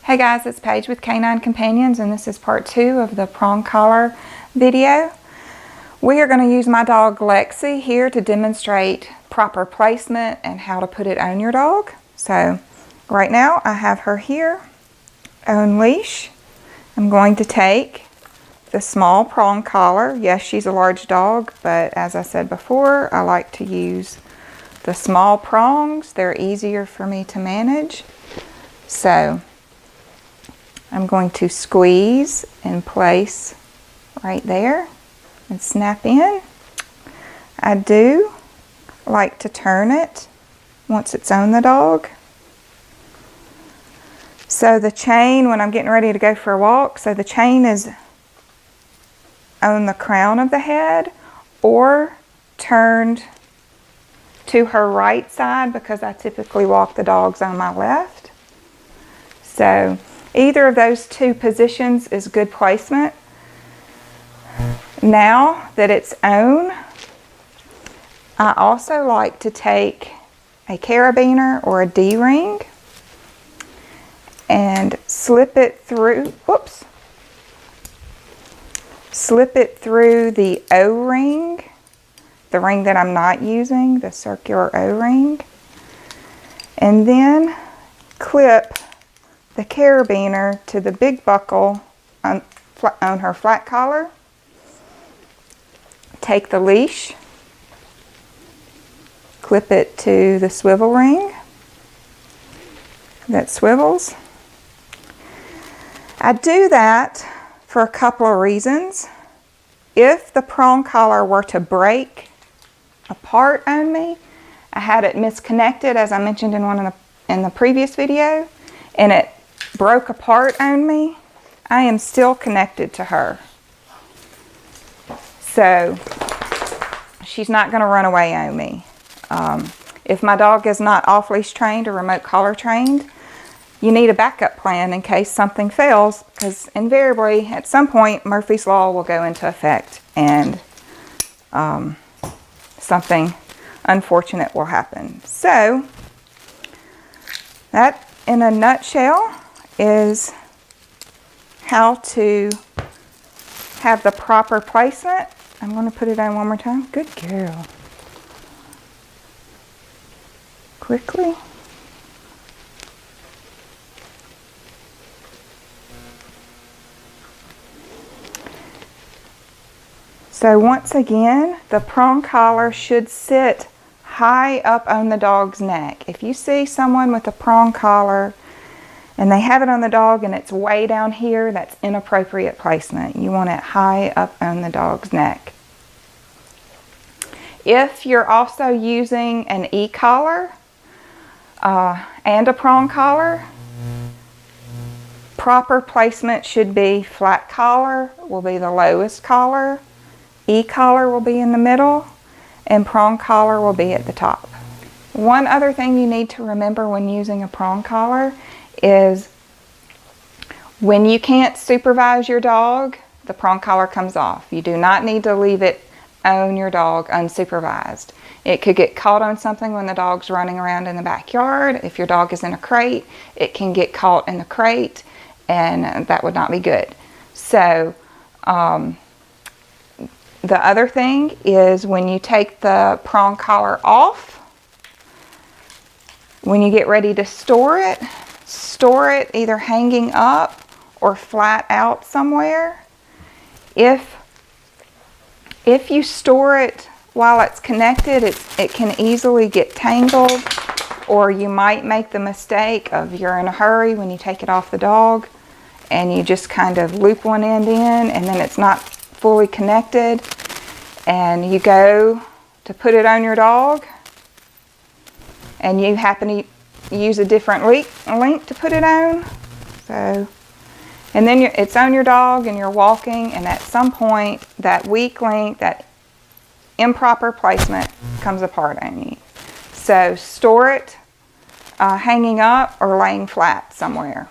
Hey guys, it's Paige with Canine Companions, and this is part 2 of the prong collar video. We are going to use my dog Lexi here to demonstrate proper placement and how to put it on your dog. So right now I have her here on leash. I'm going to take the small prong collar. Yes, she's a large dog, but as I said before, I like to use the small prongs. They're easier for me to manage. So I'm going to squeeze and place right there and snap in. I do like to turn it once it's on the dog. So the chain, when I'm getting ready to go for a walk, so the chain is on the crown of the head or turned to her right side because I typically walk the dogs on my left. So either of those two positions is good placement. Now that it's on, I also like to take a carabiner or a D-ring and slip it through, slip it through the O-ring, the ring that I'm not using, the circular O-ring, and then clip the carabiner to the big buckle on her flat collar. Take the leash, clip it to the swivel ring that swivels. I do that for a couple of reasons. If the prong collar were to break apart on me, I had it misconnected as I mentioned in the previous video, and it broke apart on me, I am still connected to her. So she's not going to run away on me. If my dog is not off-leash trained or remote collar trained, you need a backup plan in case something fails, because invariably at some point Murphy's Law will go into effect and something unfortunate will happen. So that in a nutshell is how to have the proper placement. I'm going to put it on one more time. Good girl. Quickly. So once again, the prong collar should sit high up on the dog's neck. If you see someone with a prong collar and they have it on the dog and it's way down here, that's inappropriate placement. You want it high up on the dog's neck. If you're also using an e-collar and a prong collar, proper placement should be flat collar will be the lowest collar, e-collar will be in the middle, and prong collar will be at the top. One other thing you need to remember when using a prong collar is when you can't supervise your dog, the prong collar comes off. You do not need to leave it on your dog unsupervised. It could get caught on something when the dog's running around in the backyard. If your dog is in a crate, it can get caught in the crate, and that would not be good. So the other thing is when you take the prong collar off, when you get ready to store it either hanging up or flat out somewhere. If you store it while it's connected, it can easily get tangled, or you might make the mistake of you're in a hurry when you take it off the dog and you just kind of loop one end in and then it's not fully connected, and you go to put it on your dog and you happen to use a different link to put it on. So, and then it's on your dog and you're walking, and at some point that weak link, that improper placement comes apart on you. So store it hanging up or laying flat somewhere.